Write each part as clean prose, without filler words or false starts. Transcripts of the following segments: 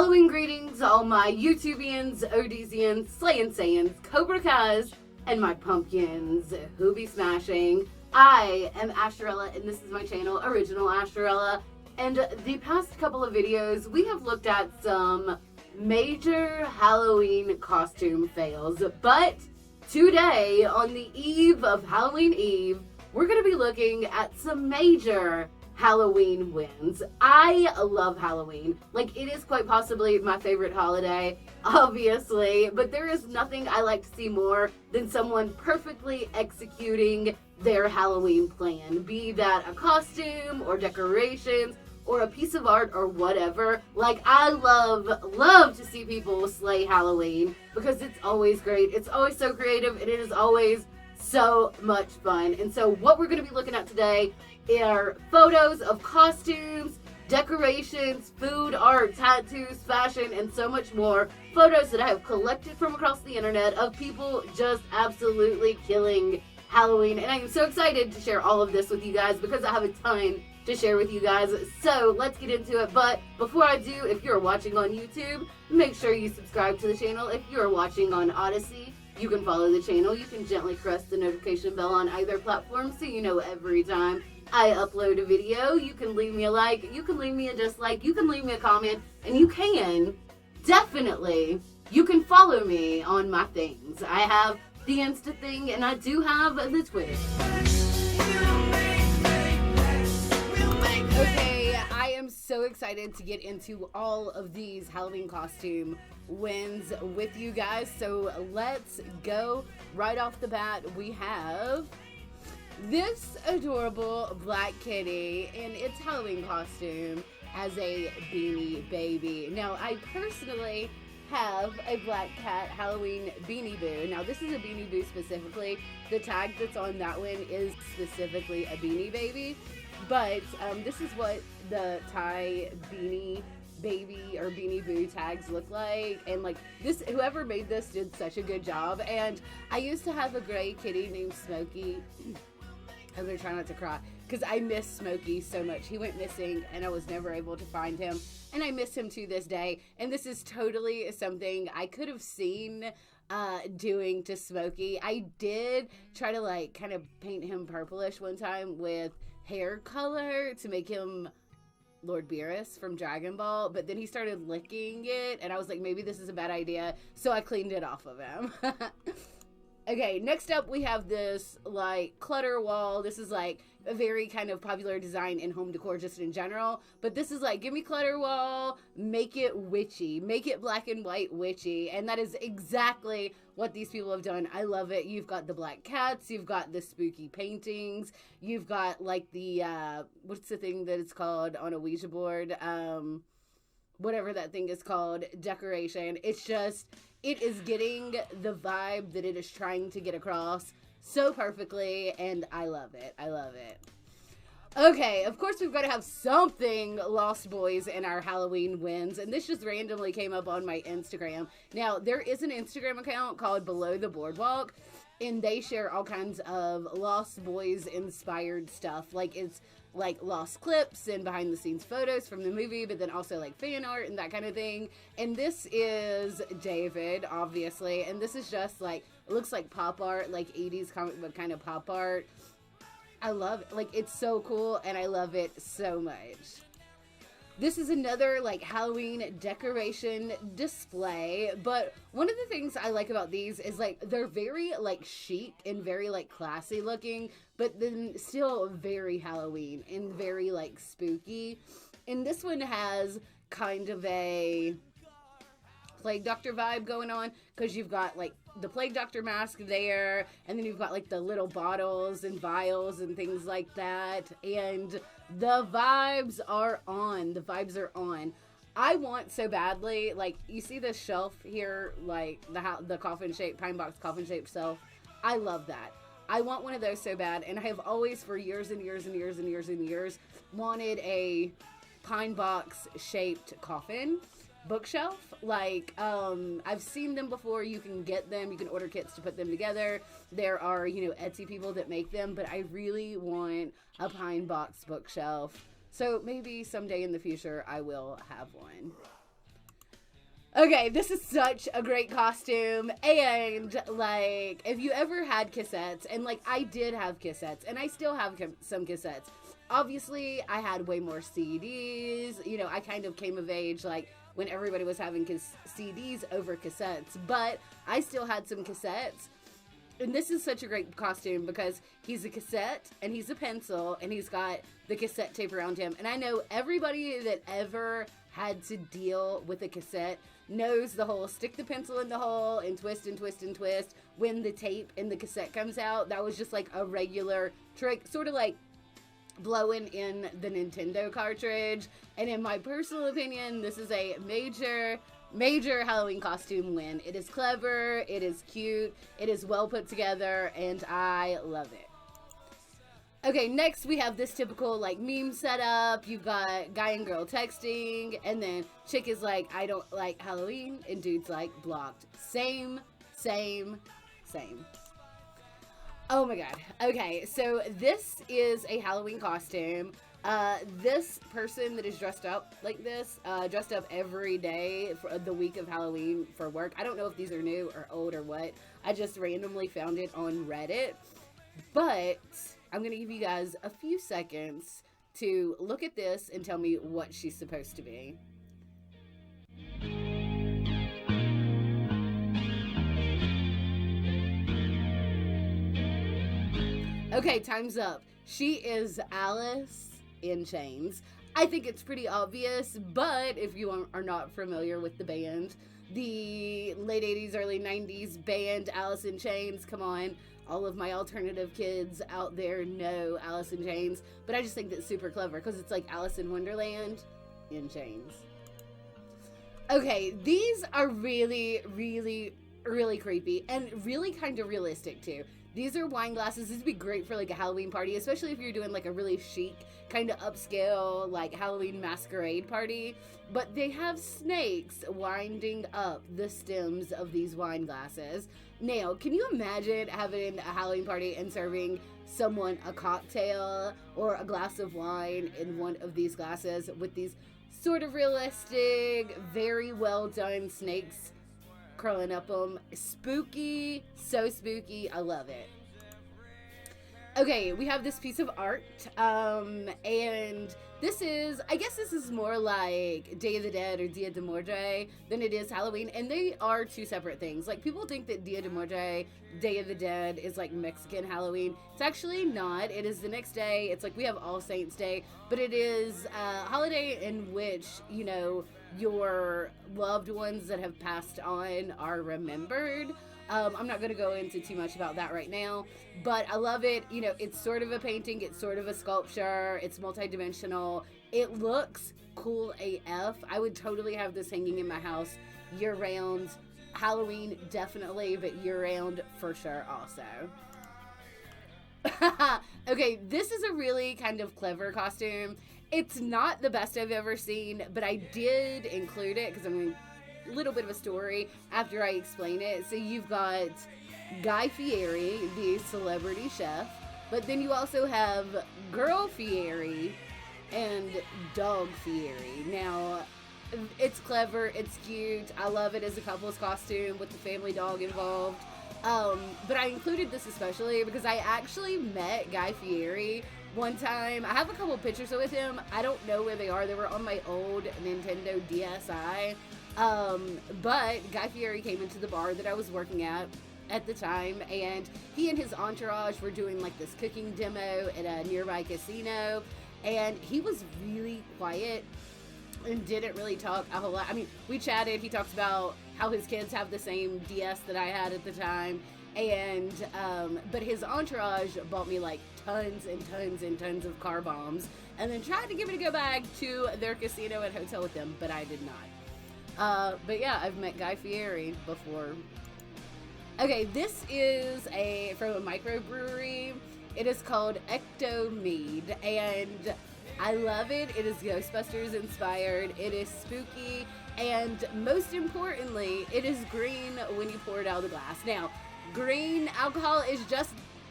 Halloween greetings, all my YouTubians, ODYSEEans, Slayin Sayins, Cobra Kai's, and my pumpkins who be smashing. I am Asherella, and this is my channel, Original Asherella. And the past couple of videos, we have looked at some major Halloween costume fails. But today, on the eve of Halloween Eve, we're going to be looking at some major Halloween wins. I love Halloween. Like, it is quite possibly my favorite holiday, obviously, but there is nothing I like to see more than someone perfectly executing their Halloween plan, be that a costume or decorations or a piece of art or whatever. Like, I love to see people slay Halloween because it's always great. It's always so creative, and it is always so much fun. And so what we're going to be looking at today are photos of costumes, decorations, food, art, tattoos, fashion, and so much more. Photos that I have collected from across the internet of people just absolutely killing Halloween. And I am so excited to share all of this with you guys because I have a ton to share with you guys. So let's get into it. But before I do, if you're watching on YouTube, make sure you subscribe to the channel. If you're watching on ODYSEE, you can follow the channel. You can gently press the notification bell on either platform so you know every time I upload a video. You can leave me a like, you can leave me a dislike, you can leave me a comment, and you can follow me on my things. I have the Insta thing, and I do have the Twitter. Okay, I am so excited to get into all of these Halloween costume wins with you guys. So let's go. Right off the bat, we have this adorable black kitty in its Halloween costume as a Beanie Baby. Now, I personally have a black cat Halloween Beanie Boo. Now, this is a Beanie Boo specifically. The tag that's on that one is specifically a Beanie Baby. But this is what the Thai Beanie Baby or Beanie Boo tags look like, and like this, whoever made this did such a good job. And I used to have a gray kitty named Smokey. I'm gonna try not to cry because I miss Smokey so much. He went missing and I was never able to find him, and I miss him to this day. And this is totally something I could have seen doing to Smokey. I did try to like kind of paint him purplish one time with hair color to make him Lord Beerus from Dragon Ball, but then he started licking it, and I was like, maybe this is a bad idea, so I cleaned it off of him. Okay, next up we have this like clutter wall. This is like a very kind of popular design in home decor just in general, but this is like, give me clutter wall, make it witchy, make it black and white witchy, and that is exactly what these people have done. I love it. You've got the black cats, you've got the spooky paintings, you've got like the what's the thing that it's called on a Ouija board, whatever that thing is called, decoration. It's just, it is getting the vibe that it is trying to get across so perfectly, and I love it. I love it. Okay, of course we've got to have something Lost Boys in our Halloween wins, and this just randomly came up on my Instagram. Now, there is an Instagram account called Below the Boardwalk, and they share all kinds of Lost Boys inspired stuff. Like, it's like lost clips and behind the scenes photos from the movie, but then also like fan art and that kind of thing. And this is David, obviously, and this is just like, it looks like pop art, like 80s comic book kind of pop art. I love it. Like, it's so cool, and I love it so much. This is another like Halloween decoration display, but one of the things I like about these is like they're very like chic and very like classy looking, but then still very Halloween and very like spooky. And this one has kind of a Plague Doctor vibe going on because you've got like the Plague Doctor mask there, and then you've got like the little bottles and vials and things like that, and the vibes are on. The vibes are on. I want so badly, like, you see this shelf here, like the coffin shape, pine box coffin shaped shelf. I love that. I want one of those so bad, and I have always for years and years and years and years and years wanted a pine box shaped coffin bookshelf. Like, I've seen them before. You can get them, you can order kits to put them together. There are, you know, Etsy people that make them, but I really want a pine box bookshelf. So maybe someday in the future I will have one. Okay, this is such a great costume, and, like, if you ever had cassettes, and, like, I did have cassettes, and I still have some cassettes. Obviously, I had way more CDs, you know, I kind of came of age, like, when everybody was having CDs over cassettes, but I still had some cassettes. And this is such a great costume because he's a cassette and he's a pencil and he's got the cassette tape around him. And I know everybody that ever had to deal with a cassette knows the whole stick the pencil in the hole and twist and twist and twist when the tape in the cassette comes out. That was just like a regular trick, sort of like blowing in the Nintendo cartridge. And in my personal opinion, this is a major Halloween costume win. It is clever, it is cute, it is well put together, and I love it. Okay, next we have this typical like meme setup. You've got guy and girl texting, and then chick is like, I don't like Halloween, and dude's like, blocked. Same. Oh my god. Okay, so this is a Halloween costume. This person that is dressed up like this, dressed up every day for the week of Halloween for work. I don't know if these are new or old or what. I just randomly found it on Reddit. But I'm going to give you guys a few seconds to look at this and tell me what she's supposed to be. Okay, time's up. She is Alice in Chains. I think it's pretty obvious, but if you are not familiar with the band, the late 80s, early 90s band Alice in Chains, come on. All of my alternative kids out there know Alice in Chains, but I just think that's super clever because it's like Alice in Wonderland in chains. Okay, these are really creepy and really kind of realistic too. These are wine glasses. This would be great for like a Halloween party, especially if you're doing like a really chic, kind of upscale, like Halloween masquerade party. But they have snakes winding up the stems of these wine glasses. Now, can you imagine having a Halloween party and serving someone a cocktail or a glass of wine in one of these glasses with these sort of realistic, very well done snakes curling up them? Spooky, so spooky. I love it. Okay, we have this piece of art, and this is, I guess this is more like Day of the Dead or Dia de Muerte than it is Halloween, and they are two separate things. Like, people think that Dia de Muerte, Day of the Dead, is like Mexican Halloween. It's actually not. It is the next day. It's like we have All Saints Day, but it is a holiday in which, you know, your loved ones that have passed on are remembered. I'm not going to go into too much about that right now, but I love it. You know, it's sort of a painting, it's sort of a sculpture, it's multi-dimensional. It looks cool AF. I would totally have this hanging in my house year-round. Halloween, definitely, but year-round for sure also. Okay, this is a really kind of clever costume. It's not the best I've ever seen, but I did include it because I'm going to little bit of a story after I explain it. So you've got Guy Fieri, the celebrity chef, but then you also have Girl Fieri and Dog Fieri. Now, it's clever, it's cute, I love it as a couple's costume with the family dog involved. But I included this especially because I actually met Guy Fieri one time. I have a couple pictures with him. I don't know where they are. They were on my old Nintendo DSi. But Guy Fieri came into the bar that I was working at the time, and he and his entourage were doing like this cooking demo at a nearby casino, and he was really quiet and didn't really talk a whole lot. I mean, we chatted. He talked about how his kids have the same DS that I had at the time, and but his entourage bought me like tons and tons and tons of car bombs, and then tried to get me to go back to their casino and hotel with them, but I did not. But yeah, I've met Guy Fieri before. Okay, this is from a microbrewery. It is called Ecto Mead, and I love it. It is Ghostbusters inspired. It is spooky, and most importantly, it is green when you pour it out of the glass. Now, green alcohol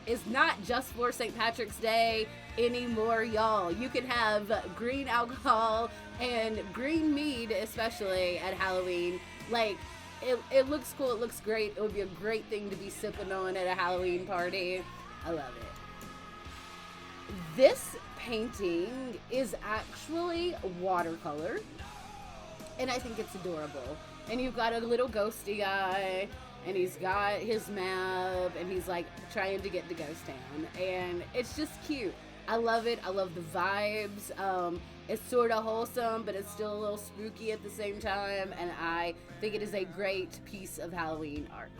is not just for St. Patrick's Day anymore, y'all. You can have green alcohol and green mead, especially at Halloween. Like, it looks cool, it looks great. It would be a great thing to be sipping on at a Halloween party. I love it. This painting is actually watercolor, and I think it's adorable. And you've got a little ghosty guy, and he's got his map, and he's like trying to get to Ghost Town, and it's just cute. I love it. I love the vibes. It's sort of wholesome, but it's still a little spooky at the same time, and I think it is a great piece of Halloween art.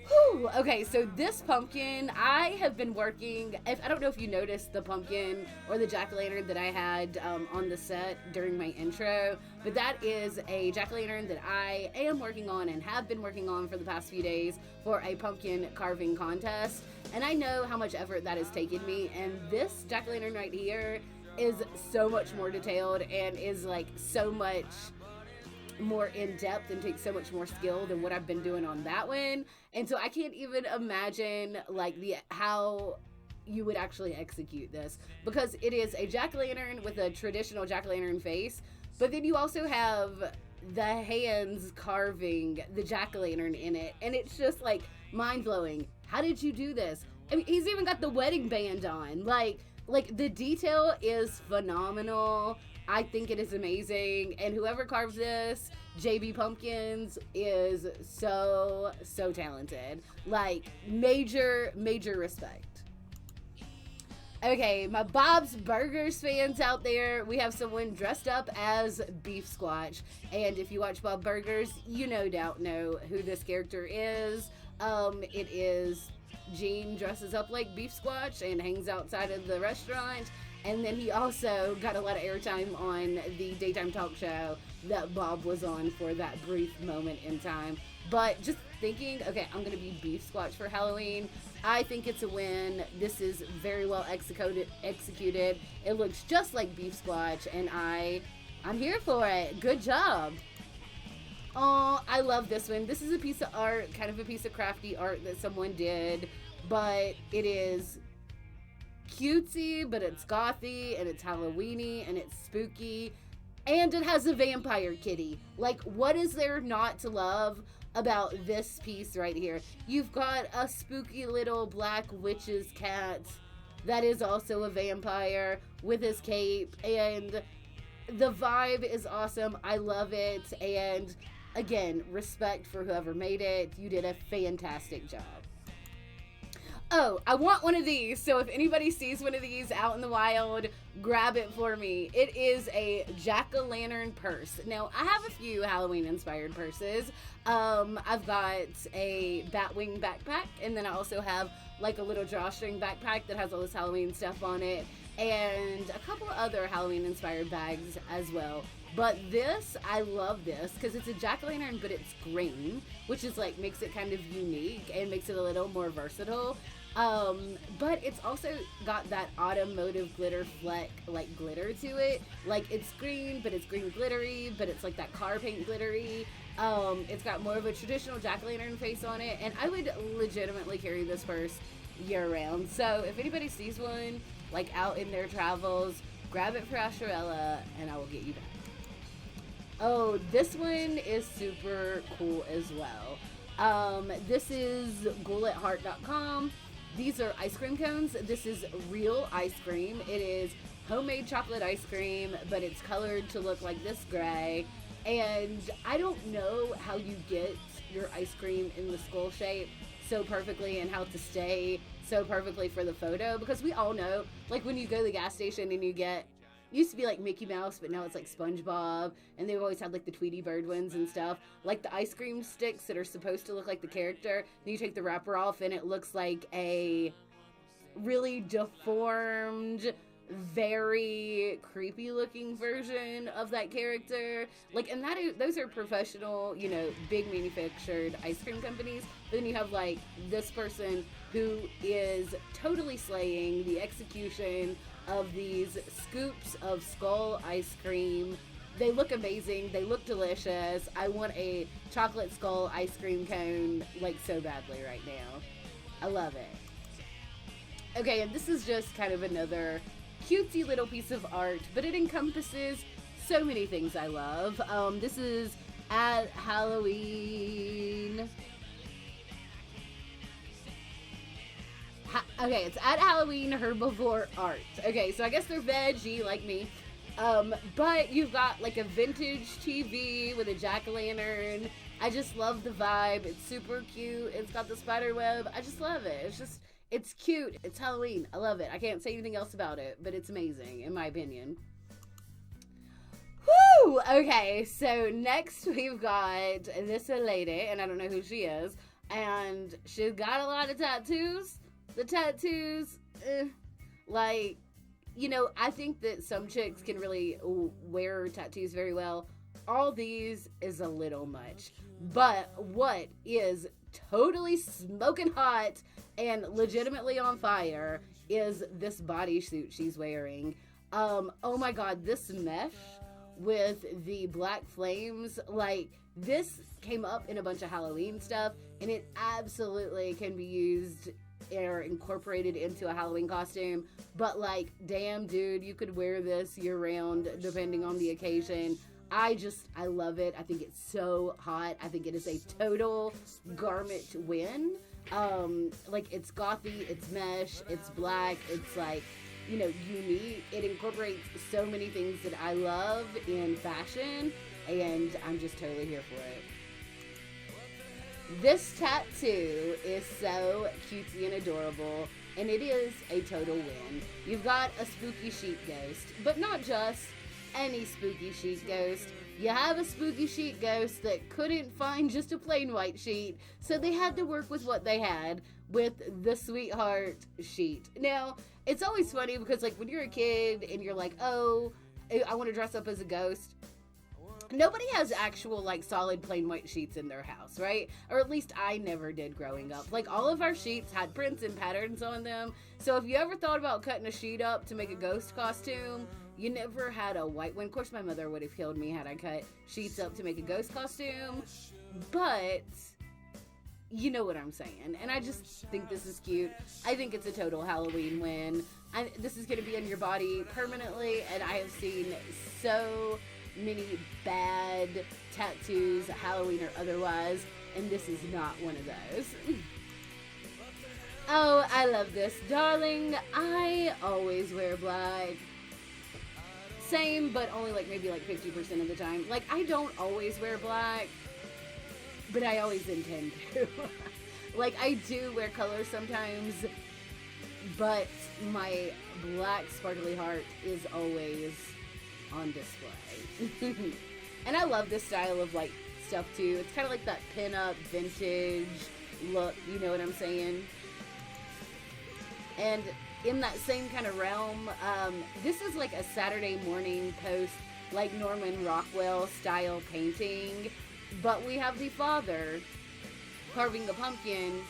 Whew. Okay, so this pumpkin, I have been working, I don't know if you noticed the pumpkin or the jack-o'-lantern that I had on the set during my intro, but that is a jack-o'-lantern that I am working on and have been working on for the past few days for a pumpkin carving contest, and I know how much effort that has taken me, and this jack-o'-lantern right here is so much more detailed and is like so much more in depth and takes so much more skill than what I've been doing on that one. And so I can't even imagine like how you would actually execute this, because it is a jack-o'-lantern with a traditional jack-o'-lantern face, but then you also have the hands carving the jack-o'-lantern in it, and it's just like mind-blowing. How did you do this? I mean, he's even got the wedding band on. Like the detail is phenomenal. I think it is amazing, and whoever carves this, JB Pumpkins, is so talented. Like, major respect. Okay, my Bob's Burgers fans out there, we have someone dressed up as Beef Squatch, and if you watch Bob Burgers, you no doubt know who this character is. It is Gene dresses up like Beef Squatch and hangs outside of the restaurant. And then he also got a lot of airtime on the daytime talk show that Bob was on for that brief moment in time. But just thinking, okay, I'm going to be Beef Squatch for Halloween. I think it's a win. This is very well executed. It looks just like Beef Squatch, and I'm here for it. Good job. Oh, I love this one. This is a piece of art, kind of a piece of crafty art that someone did, but it is cutesy, but it's gothy, and it's Halloweeny, and it's spooky, and it has a vampire kitty. Like, what is there not to love about this piece right here? You've got a spooky little black witch's cat that is also a vampire with his cape, and the vibe is awesome. I love it, and again, respect for whoever made it. You did a fantastic job. Oh, I want one of these, so if anybody sees one of these out in the wild, grab it for me. It is a jack-o'-lantern purse. Now, I have a few Halloween-inspired purses. I've got a Batwing backpack, and then I also have like a little drawstring backpack that has all this Halloween stuff on it, and a couple of other Halloween-inspired bags as well. But this, I love this because it's a jack-o'-lantern, but it's green, which is like makes it kind of unique and makes it a little more versatile. But it's also got that automotive glitter fleck, like glitter to it. Like it's green, but it's green glittery, but it's like that car paint glittery. It's got more of a traditional jack-o'-lantern face on it, and I would legitimately carry this purse year-round. So if anybody sees one, like out in their travels, grab it for Asherella, and I will get you back. Oh, this one is super cool as well. This is ghoul@heart.com. These are ice cream cones. This is real ice cream. It is homemade chocolate ice cream, but it's colored to look like this gray. And I don't know how you get your ice cream in the skull shape so perfectly and how to stay so perfectly for the photo, because we all know, like when you go to the gas station and you get, used to be like Mickey Mouse, but now it's like SpongeBob, and they've always had like the Tweety Bird ones and stuff, like the ice cream sticks that are supposed to look like the character. Then you take the wrapper off and it looks like a really deformed, very creepy looking version of that character. Like, and those are professional, you know, big manufactured ice cream companies. But then you have like this person who is totally slaying the execution of these scoops of skull ice cream. They look amazing. They look delicious. I want a chocolate skull ice cream cone like so badly right now. I love it. Okay, and this is just kind of another cutesy little piece of art, but it encompasses so many things I love. This is at Halloween. Okay, it's at Halloween Herbivore Art. Okay, so I guess they're veggie like me. But you've got like a vintage TV with a jack-o'-lantern. I just love the vibe. It's super cute. It's got the spider web. I just love it. It's cute. It's Halloween. I love it. I can't say anything else about it, but it's amazing in my opinion. Woo! Okay, so next we've got this lady, and I don't know who she is, and she's got a lot of tattoos. The tattoos, like, you know, I think that some chicks can really wear tattoos very well. All these is a little much. But what is totally smoking hot and legitimately on fire is this bodysuit she's wearing. Oh my god, this mesh with the black flames, like, this came up in a bunch of Halloween stuff, and it absolutely can be used or incorporated into a Halloween costume, but like, damn dude, you could wear this year round depending on the occasion. I love it. I think it's so hot. I think it is a total garment win. Like, it's gothy, it's mesh, it's black, it's like, you know, unique. It incorporates so many things that I love in fashion, and I'm just totally here for it. This tattoo is so cutesy and adorable, and it is a total win. You've got a spooky sheet ghost, but not just any spooky sheet ghost. You have a spooky sheet ghost that couldn't find just a plain white sheet, so they had to work with what they had with the sweetheart sheet. Now, it's always funny because, like, when you're a kid and you're like, oh, I want to dress up as a ghost, nobody has actual, like, solid plain white sheets in their house, right? Or at least I never did growing up. Like, all of our sheets had prints and patterns on them. So if you ever thought about cutting a sheet up to make a ghost costume, you never had a white one. Of course, my mother would have killed me had I cut sheets up to make a ghost costume. But you know what I'm saying. And I just think this is cute. I think it's a total Halloween win. This is going to be on your body permanently, and I have seen so many bad tattoos, Halloween or otherwise, and this is not one of those. Oh, I love this. Darling, I always wear black. Same, but only like maybe like 50% of the time. Like, I don't always wear black, but I always intend to. Like, I do wear color sometimes, but my black sparkly heart is always on display. And I love this style of, like, stuff too. It's kind of like that pin-up vintage look, you know what I'm saying? And in that same kind of realm, this is like a Saturday morning post, like Norman Rockwell style painting, but we have the father carving a pumpkin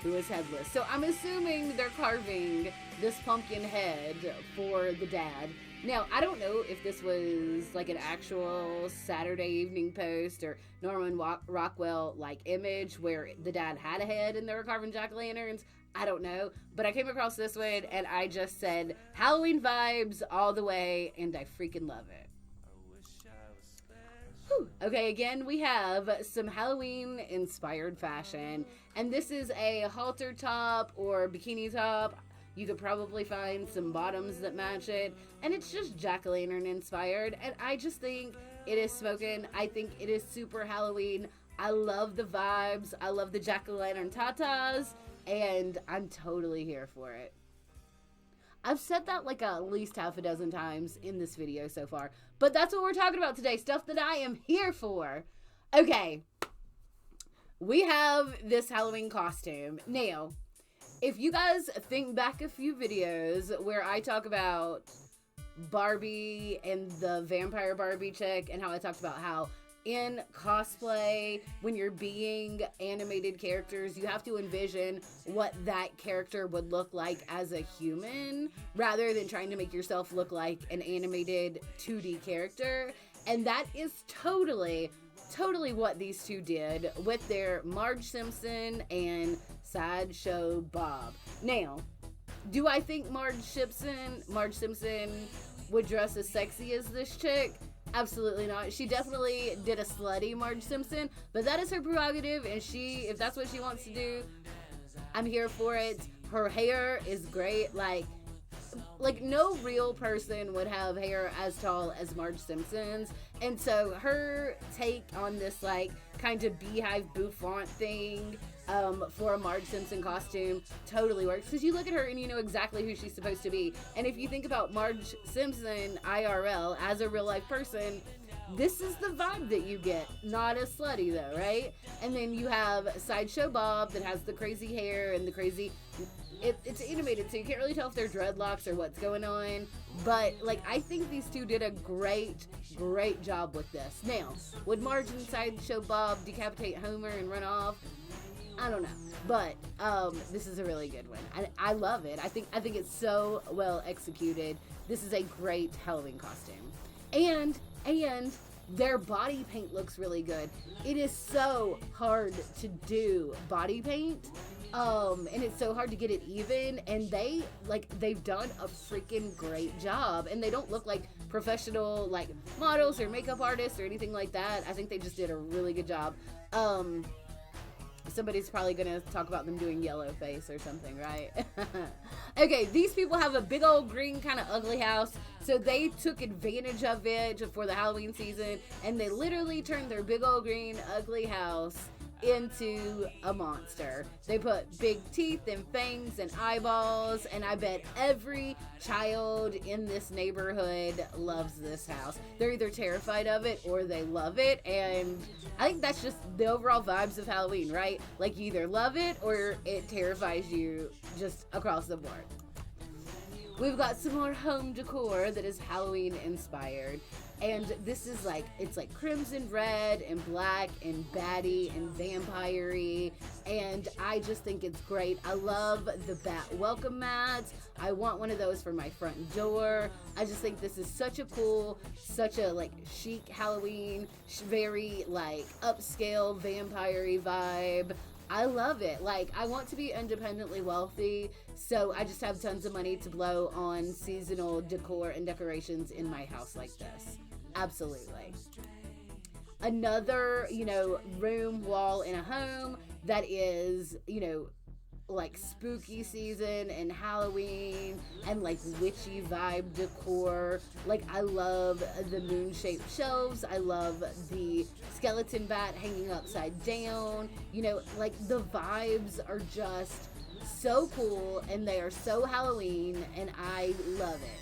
who is headless. So I'm assuming they're carving this pumpkin head for the dad. Now, I don't know if this was like an actual Saturday evening post or Norman Rockwell like image where the dad had a head and they were carving jack-o'-lanterns. I don't know, but I came across this one and I just said Halloween vibes all the way, and I freaking love it. Whew. Okay, again, we have some Halloween inspired fashion, and this is a halter top or bikini top. You could probably find some bottoms that match it, and it's just jack-o'-lantern inspired, and I just think it is smoking. I think it is super Halloween. I love the vibes. I love the jack-o'-lantern tatas, and I'm totally here for it. I've said that like at least half a dozen times in this video so far, but that's what we're talking about today, stuff that I am here for. Okay, we have this Halloween costume. Now, if you guys think back a few videos where I talk about Barbie and the vampire Barbie chick and how I talked about how in cosplay, when you're being animated characters, you have to envision what that character would look like as a human rather than trying to make yourself look like an animated 2D character. And that is totally what these two did with their Marge Simpson and Sideshow Bob. Now, do I think Marge Simpson would dress as sexy as this chick? Absolutely not. She definitely did a slutty Marge Simpson, but that is her prerogative, and if that's what she wants to do, I'm here for it. Her hair is great. Like no real person would have hair as tall as Marge Simpson's, and so her take on this like kind of beehive bouffant thing for a Marge Simpson costume totally works, because you look at her and you know exactly who she's supposed to be. And if you think about Marge Simpson IRL as a real life person, this is the vibe that you get. Not as slutty though, right? And then you have Sideshow Bob that has the crazy hair and the crazy, it's animated, so you can't really tell if they're dreadlocks or what's going on. But like, I think these two did a great job with this. Now, would Marge and Sideshow Bob decapitate Homer and run off? I don't know, but this is a really good one. I love it. I think it's so well executed. This is a great Halloween costume, and their body paint looks really good. It is so hard to do body paint, and it's so hard to get it even. And they've done a freaking great job. And they don't look like professional like models or makeup artists or anything like that. I think they just did a really good job. Somebody's probably gonna talk about them doing yellow face or something, right? Okay, these people have a big old green kind of ugly house, so they took advantage of it for the Halloween season, and they literally turned their big old green ugly house into a monster. They put big teeth and fangs and eyeballs, and I bet every child in this neighborhood loves this house. They're either terrified of it or they love it, and I think that's just the overall vibes of Halloween, right? Like, you either love it or it terrifies you, just across the board. We've got some more home decor that is Halloween inspired. And this is it's like crimson red and black and batty and vampire-y. And I just think it's great. I love the bat welcome mats. I want one of those for my front door. I just think this is such a chic Halloween, very upscale vampire-y vibe. I love it. I want to be independently wealthy, so I just have tons of money to blow on seasonal decor and decorations in my house like this. Absolutely. Another, room wall in a home that is, spooky season and Halloween and witchy vibe decor. I love the moon-shaped shelves. I love the skeleton bat hanging upside down. The vibes are just so cool, and they are so Halloween, and I love it.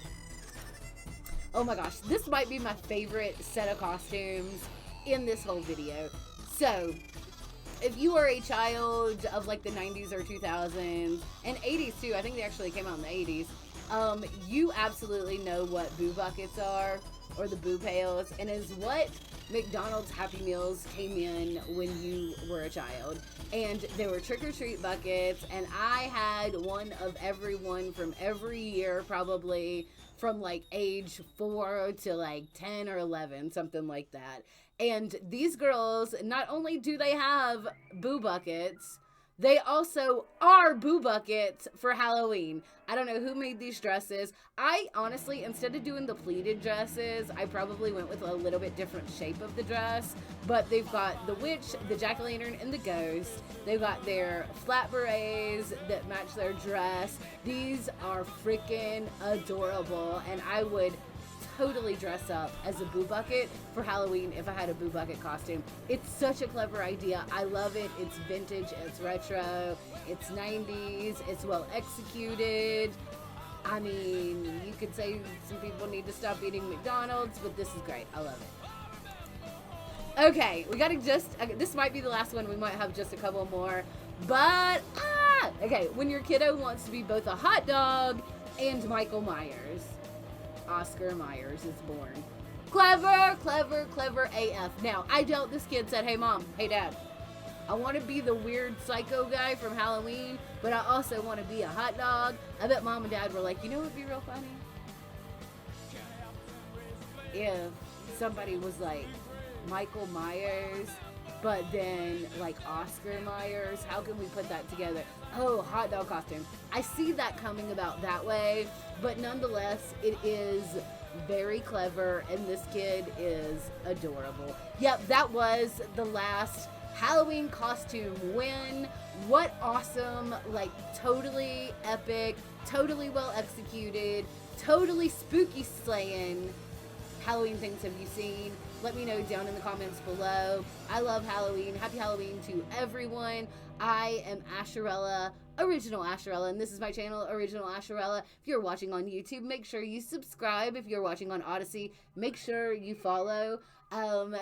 Oh my gosh, this might be my favorite set of costumes in this whole video. So, if you are a child of the 90s or 2000s, and 80s too, I think they actually came out in the 80s, you absolutely know what boo buckets are, or the boo pails, and is what McDonald's Happy Meals came in when you were a child. And they were trick-or-treat buckets, and I had one of every one from every year, probably from age 4 to 10 or 11, something like that. And these girls, not only do they have boo buckets, they also are boo buckets for Halloween. I don't know who made these dresses. I honestly, instead of doing the pleated dresses, I probably went with a little bit different shape of the dress. But they've got the witch, the jack-o'-lantern, and the ghost. They've got their flat berets that match their dress. These are freaking adorable, and I would totally dress up as a boo bucket for Halloween if I had a boo bucket costume. It's such a clever idea. I love it. It's vintage, it's retro, it's 90s, it's well executed. I mean, you could say some people need to stop eating McDonald's, but this is great. I love it. Okay, we gotta this might be the last one. We might have just a couple more, but okay, when your kiddo wants to be both a hot dog and Michael Myers, Oscar Myers is born. Clever, clever, clever AF. Now, I doubt this kid said, hey mom, hey dad, I want to be the weird psycho guy from Halloween, but I also want to be a hot dog. I bet mom and dad were like, you know what would be real funny? If somebody was like Michael Myers, but then Oscar Myers, how can we put that together? Oh, hot dog costume. I see that coming about that way, but nonetheless, it is very clever, and this kid is adorable. Yep, that was the last Halloween costume win. What awesome, like totally epic, totally well executed, totally spooky Slayin Halloween things have you seen? Let me know down in the comments below. I love Halloween. Happy Halloween to everyone. I am Asherella, Original Asherella, and this is my channel, Original Asherella. If you're watching on YouTube, make sure you subscribe. If you're watching on ODYSEE, make sure you follow.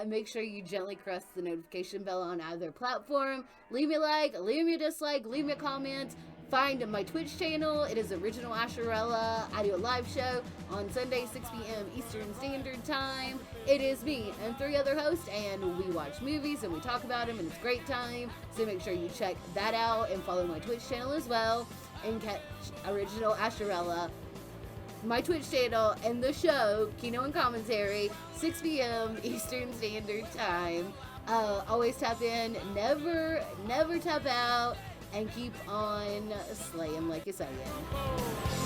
Make sure you gently press the notification bell on either platform. Leave me a like, leave me a dislike, leave me a comment. Find my Twitch channel. It is Original Asherella. I do a live show on Sunday, 6 p.m. Eastern Standard Time. It is me and 3 other hosts, and we watch movies and we talk about them, and it's a great time. So make sure you check that out and follow my Twitch channel as well, and catch Original Asherella, my Twitch channel, and the show, Kino and Commentary, 6 p.m. Eastern Standard Time. Always tap in, never tap out, and keep on slaying like a Sayin.